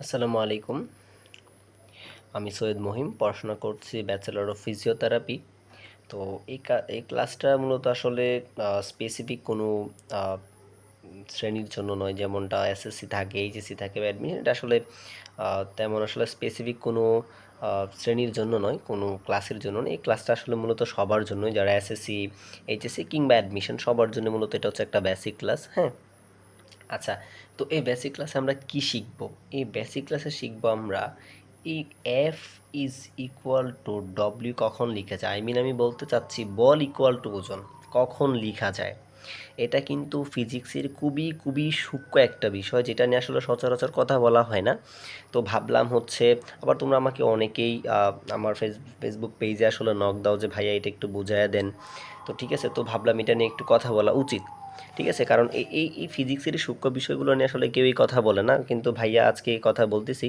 আসসালামু আলাইকুম। আমি সৈয়দ মহিম, পড়াশোনা করছি ব্যাচেলর অফ ফিজিওথেরাপি। তো এই ক্লাসটা মূলত আসলে স্পেসিফিক কোনো আহ, শ্রেণীর জন্য নয়, যেমনটা এসএসসি থাকে, এইচএসসি থাকে বা অ্যাডমিশন। এটা আসলে তেমন আসলে স্পেসিফিক কোনো শ্রেণীর জন্য নয়, কোনো ক্লাসের জন্য নয়। এই ক্লাসটা আসলে মূলত সবার জন্যই, যারা এসএসসি, এইচএসসি কিংবা অ্যাডমিশন সবার জন্য মূলত এটা হচ্ছে একটা বেসিক ক্লাস। হ্যাঁ, আচ্ছা। তো এই বেসিক ক্লাসে আমরা কি শিখব? এই বেসিক ক্লাসে শিখব আমরা এই F is equal to W কখন লিখা যায়। আমি বলতে চাচ্ছি বল ইকুয়াল টু ওজন কখন লিখা যায়। এটা কিন্তু ফিজিক্সের খুবই খুবই সূক্ষ্ম একটা বিষয়, যেটা নিয়ে আসলে সচরাচর কথা বলা হয় না। তো ভাবলাম হচ্ছে, আবার তোমরা আমাকে অনেকেই আমার ফেসবুক পেজে আসলে নক দাও যে ভাইয়া এটা একটু বুঝাইয়া দেন। তো ঠিক আছে, তো ভাবলাম এটা নিয়ে একটু কথা বলা উচিত। ঠিক আছে, কারণ এই ফিজিক্সের সূক্ষ্ম বিষয়গুলো নিয়ে আসলে কেউই কথা বলে না, কিন্তু ভাইয়া আজকে এই কথা বলতেছি।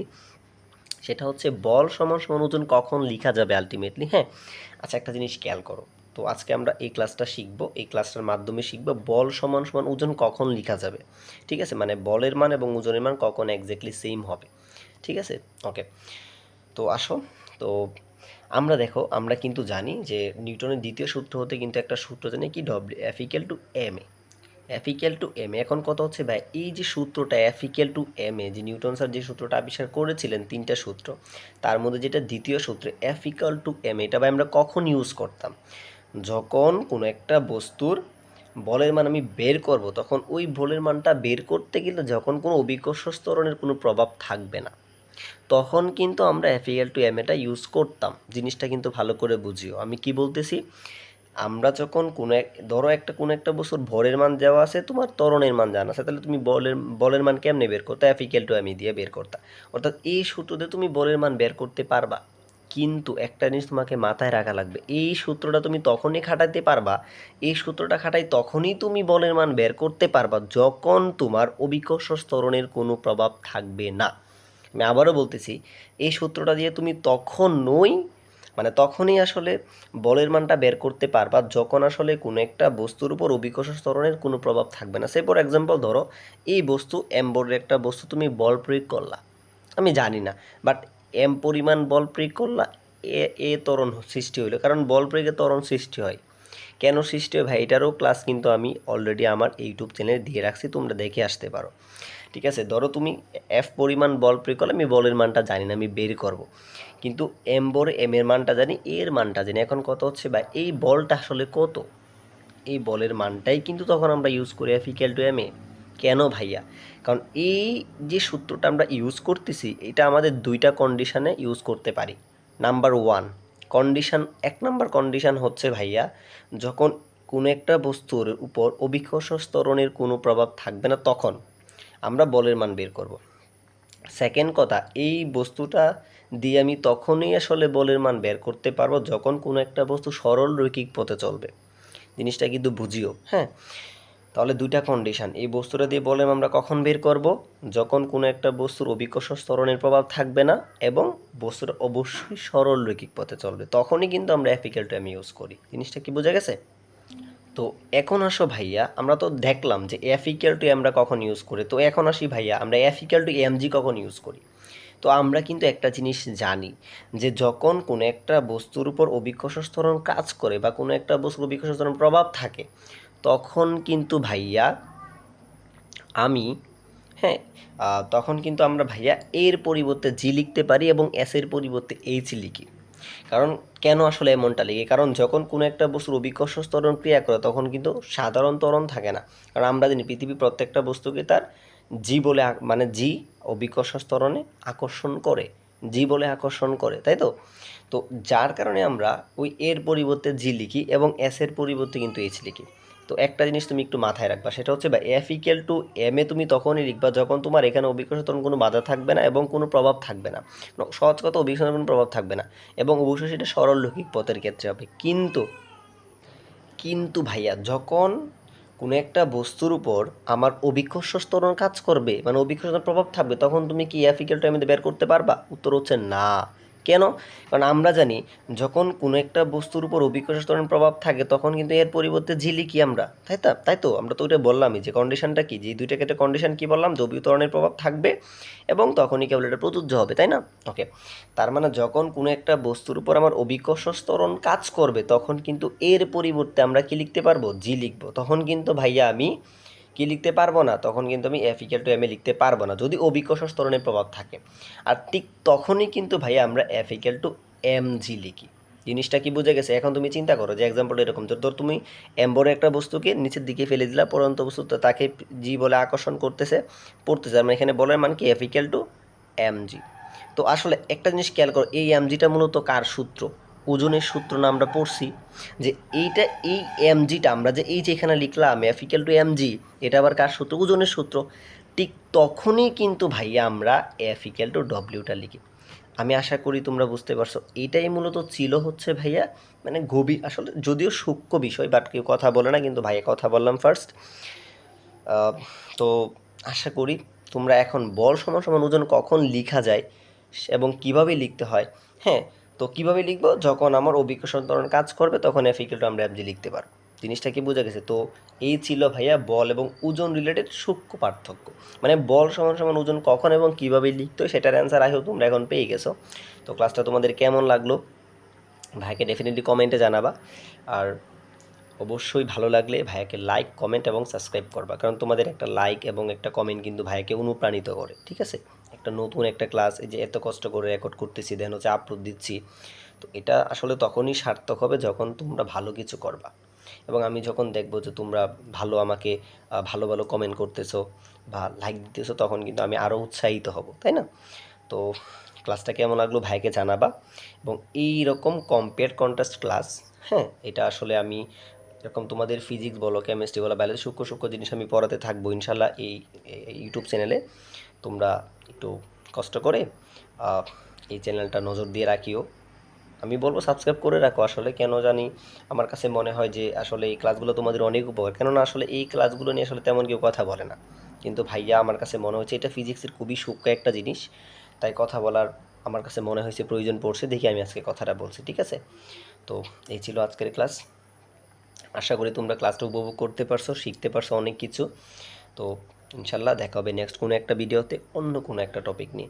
সেটা হচ্ছে বল সমান সমান ওজন কখন লিখা যাবে আলটিমেটলি। হ্যাঁ, আচ্ছা, একটা জিনিস খেয়াল করো। তো আজকে আমরা এই ক্লাসটা শিখব, এই ক্লাসটার মাধ্যমে শিখব বল সমান সমান ওজন কখন লিখা যাবে। ঠিক আছে, মানে বলের মান এবং ওজনের মান কখন এক্স্যাক্টলি সেম হবে। ঠিক আছে, ওকে। তো আসো। তো আমরা কিন্তু জানি যে নিউটনের দ্বিতীয় সূত্র হতে কিন্তু একটা সূত্র জানি, কি W F equal to M A. F equal to M A. এখন কথা হচ্ছে ভাই, এই যে সূত্রটা F equal to M A, যে নিউটন স্যার যে সূত্রটা আবিষ্কার করেছিলেন, তিনটা সূত্র, তার মধ্যে যেটা দ্বিতীয় সূত্র এফ ইকুয়াল টু এম, এটা ভাই আমরা কখন ইউজ করতাম? যখন কোনো একটা বস্তুর বলের মান আমি বের করব, তখন ওই বলের মানটা বের করতে গেলে যখন কোনো অভিকর্ষ ত্বরণের কোনো প্রভাব থাকবে না, তখন কিন্তু আমরা এফ ইকুয়াল টু এম এটা ইউজ করতাম। জিনিসটা কিন্তু ভালো করে বুঝিও আমি কি বলতেছি। আমরা যখন ধরো কোনো একটা বস্তুর ভরের মান দেওয়া আছে, তোমার ত্বরণের মান জানা আছে, তাহলে তুমি বলের মান কেমনে বের করতে? এফ ইকুয়াল টু এম দিয়ে বের করতা। অর্থাৎ এই সূত্র দিয়ে তুমি বলের মান বের করতে পারবা। কিন্তু একটা জিনিস তোমাকে মাথায় রাখা লাগবে, এই সূত্রটা তুমি তখনই খাটাতে পারবা, এই সূত্রটা খাটাই তখনই তুমি বলের মান বের করতে পারবা যখন তোমার অভিকর্ষ ত্বরণের কোনো প্রভাব থাকবে না। আমি আবারও বলতেছি, এই সূত্রটা দিয়ে তুমি তখনই আসলে বলের মানটা বের করতে পারবা যখন আসলে কোনো একটা বস্তুর উপর অভিকর্ষ ত্বরণের কোনো প্রভাব থাকবে না। সে ফর এক্সাম্পল ধরো, এই বস্তু এম বলের একটা বস্তু, তুমি বল প্রয়োগ করলা, আমি জানি না, বাট এম পরিমাণ বল প্রয়োগ করলা, এ ত্বরণ সৃষ্টি হইলো, কারণ বল প্রয়োগে ত্বরণ সৃষ্টি হয়। কেন সৃষ্টি হয় ভাই, এটারও ক্লাস কিন্তু আমি অলরেডি আমার ইউটিউব চ্যানেলে দিয়ে রাখছি, তোমরা দেখে আসতে পারো। ঠিক আছে, ধরো তুমি এফ পরিমাণ বল প্রয়োগ করলে, আমি বলের মানটা জানি না, আমি বের করব, কিন্তু এম বলে এম এর মানটা জানি, এর মানটা জানি। এখন কত হচ্ছে ভাই, এই বলটা আসলে কত, এই বলের মানটাই কিন্তু তখন আমরা ইউজ করি এফ ইকুয়াল টু এম এ। কেন ভাইয়া? কারণ এই যে সূত্রটা আমরা ইউজ করতেছি, এটা আমাদের দুইটা কন্ডিশনে ইউজ করতে পারি। নাম্বার ওয়ান কন্ডিশন, এক নাম্বার কন্ডিশন হচ্ছে ভাইয়া, যখন কোনো একটা বস্তুর উপর অভিকর্ষ ত্বরণের কোনো প্রভাব থাকবে না, তখন আমরা বলের মান বের করব। সেকেন্ড কথা, এই বস্তুটা দিয়ে আমি তখনই আসলে বলের মান বের করতে পারবো যখন কোনো একটা বস্তু সরল রৈখিক পথে চলবে। জিনিসটা কিন্তু বুঝিও। হ্যাঁ, তাহলে দুইটা কন্ডিশন, এই বস্তুটা দিয়ে বলের আমরা কখন বের করব? যখন কোনো একটা বস্তুর অভিকর্ষ ত্বরণের প্রভাব থাকবে না এবং বস্তুটা অবশ্যই সরল রৈখিক পথে চলবে, তখনই কিন্তু আমরা F equal to m use করি। জিনিসটা কি বোঝা গেছে? তো এখন আসো ভাইয়া, আমরা তো দেখলাম যে এফ ইকুয়াল টু আমরা কখন ইউজ করি। তো এখন আসি ভাইয়া, আমরা F equal to m g কখন ইউজ করি। তো আমরা কিন্তু একটা জিনিস জানি, যে যখন কোনো একটা বস্তুর উপর অভিকর্ষ ত্বরণ কাজ করে বা কোনো একটা বস্তুর অভিকর্ষ ত্বরণ প্রভাব থাকে, তখন কিন্তু ভাইয়া আমি হ্যাঁ তখন কিন্তু আমরা ভাইয়া এর পরিবর্তে জি লিখতে পারি এবং এস এর পরিবর্তে এইচ লিখি। কারণ কেন আসলে এমনটা লিখি, কারণ যখন কোনো একটা বস্তুর অভিকর্ষ ত্বরণ ক্রিয়া করে, তখন কিন্তু সাধারণ ত্বরণ থাকে না। কারণ আমরা জানি পৃথিবী প্রত্যেকটা বস্তুকে তার জি বলে মানে জি অভিকর্ষ ত্বরণে আকর্ষণ করে, জি বলে আকর্ষণ করে, তাই তো? তো যার কারণে আমরা ওই এর পরিবর্তে জি লিখি এবং এস এর পরিবর্তে কিন্তু এইচ লিখি। তো একটা জিনিস তুমি একটু মাথায় রাখবা, সেটা হচ্ছে বা এফ ইকুয়াল টু এম এ তুমি তখনই লিখবা যখন তোমার এখানে অভিকর্ষ ত্বরণ কোনো বাধা থাকবে না এবং কোনো প্রভাব থাকবে না। সহজ কথা, অভিকর্ষ ত্বরণের কোনো প্রভাব থাকবে না এবং অবশ্যই সেটা সরল রৈখিক পথের ক্ষেত্রে হবে। কিন্তু কিন্তু ভাইয়া, যখন কোনো একটা বস্তুর উপর আমার অভিকর্ষ ত্বরণ কাজ করবে, মানে অভিকর্ষ ত্বরণের প্রভাব থাকবে, তখন তুমি কি এফ ইকুয়াল টু এম বের করতে পারবা? উত্তর হচ্ছে না। কেন? কারণ আমরা জানি যখন কোনো একটা বস্তুর উপর অভিকর্ষ ত্বরণের প্রভাব থাকে তখন কিন্তু এর পরিবর্তে ঝিলিকি আমরা, তাই তো আমরা তো ওইটা বললামই যে কন্ডিশনটা কি, যে এই দুইটা ক্ষেত্রে কন্ডিশন কি বললাম, যে অভিকরণের প্রভাব থাকবে এবং তখনই কেবল এটা প্রযোজ্য হবে, তাই না? ওকে, তার মানে যখন কোনো একটা বস্তুর উপর আমার অভিকর্ষ ত্বরণ কাজ করবে তখন কিন্তু এর পরিবর্তে আমরা কি লিখতে পারবো, জি লিখবো। তখন কিন্তু ভাইয়া আমি কি লিখতে পারবো না, তখন কিন্তু আমি এফ ইকুয়াল টু এম এ লিখতে পারবো না যদি অভিকর্ষ ত্বরণের প্রভাব থাকে। আর ঠিক তখনই কিন্তু ভাইয়া আমরা F equal to m g লিখি। জিনিসটা কি বুঝে গেছে? এখন তুমি চিন্তা করো যে এক্সাম্পল এরকম, ধর তুমি এম্বরে একটা বস্তুকে নিচের দিকে ফেলে দিলা, পরন্ত বস্তু তো তাকে জি বলে আকর্ষণ করতেছে, পড়তেছে। আমরা এখানে বলার মানে কি F equal to m g. তো আসলে একটা জিনিস খেয়াল করো, এই এম জিটা মূলত কার সূত্র? ওজনের সূত্র না আমরা পড়ছি যে এইটা, এই এম জিটা আমরা যে এই যে এখানে লিখলাম F equal to m g, এটা আবার কার সূত্র? ওজনের সূত্র। ঠিক তখনই কিন্তু ভাইয়া আমরা এফ ইকুয়াল টু ডব্লিউটা লিখি। আমি আশা করি তোমরা বুঝতে পারছো। এইটাই মূলত ছিল হচ্ছে ভাইয়া মানে গভীর, আসলে যদিও সূক্ষ্ম বিষয়, বাট কেউ কথা বলে না, কিন্তু ভাইয়া কথা বললাম ফার্স্ট। তো আশা করি তোমরা এখন বল সমান সমান ওজন কখন লিখা যায় এবং কিভাবে লিখতে হয়, হ্যাঁ, তো কিভাবে লিখবো, যখন আমার অভিকর্ষণ ত্বরণ কাজ করবে তখন এফ ইকুয়াল টু আমরা এফ জি লিখতে পারবো। জিনিসটা কি বোঝা গেছে? তো এই ছিল ভাইয়া বল এবং ওজন রিলেটেড সূক্ষ্ম পার্থক্য, মানে বল সমান সমান ওজন কখন এবং কিভাবে লিখতে হয় সেটার অ্যান্সার আই হোপ তোমরা এখন পেয়ে গেছো। তো ক্লাসটা তোমাদের কেমন লাগলো ভাইকে ডেফিনেটলি কমেন্টে জানাবা। আর অবশ্যই ভালো লাগলে ভাইয়াকে লাইক, কমেন্ট এবং সাবস্ক্রাইব করবা, কারণ তোমাদের একটা লাইক এবং একটা কমেন্ট কিন্তু ভাইয়াকে অনুপ্রাণিত করে, ঠিক আছে? একটা নতুন একটা ক্লাস এই যে এত কষ্ট করে রেকর্ড করতেছি, দেন হচ্ছে আপলোড দিচ্ছি, তো এটা আসলে তখনই সার্থক হবে যখন তোমরা ভালো কিছু করবা এবং আমি যখন দেখবো যে তোমরা ভালো আমাকে ভালো ভালো কমেন্ট করতেছো বা লাইক দিতেছো, তখন কিন্তু আমি আরও উৎসাহিত হব, তাই না? তো ক্লাসটা কেমন লাগলো ভাইকে জানাবা। এবং এই রকম কম্পেয়ার কন্ট্রাস্ট ক্লাস, হ্যাঁ, এটা আসলে আমি এরকম তোমাদের ফিজিক্স বলো, কেমিস্ট্রি বলো, বায়োলজি, সূক্ষ্ম সূক্ষ্ম জিনিস আমি পড়াতে থাকবো ইনশাল্লাহ এই ইউটিউব চ্যানেলে। তোমরা একটু কষ্ট করে এই চ্যানেলটা নজর দিয়ে রাখিও। আমি বলবো সাবস্ক্রাইব করে রাখো। আসলে কেন জানি আমার কাছে মনে হয় যে আসলে এই ক্লাসগুলো তোমাদের অনেক উপকার, কেননা আসলে এই ক্লাসগুলো নিয়ে আসলে তেমন কেউ কথা বলে না, কিন্তু ভাইয়া আমার কাছে মনে হচ্ছে এটা ফিজিক্সের খুবই সূক্ষ্ম একটা জিনিস, তাই কথা বলার আমার কাছে মনে হয়েছে প্রয়োজন পড়ছে, দেখি আমি আজকে কথাটা বলছি, ঠিক আছে? তো এই ছিল আজকের ক্লাস। আশা করি তোমরা ক্লাসটা উপভোগ করতে পারছো, শিখতে পারছো অনেক কিছু। তো ইনশাল্লাহ দেখা হবে নেক্সট কোনো একটা ভিডিওতে অন্য কোনো একটা টপিক নিয়ে।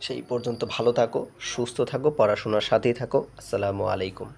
সেই পর্যন্ত ভালো থাকো, সুস্থ থাকো, পড়াশোনার সাথেই থাকো। আসসালামু আলাইকুম।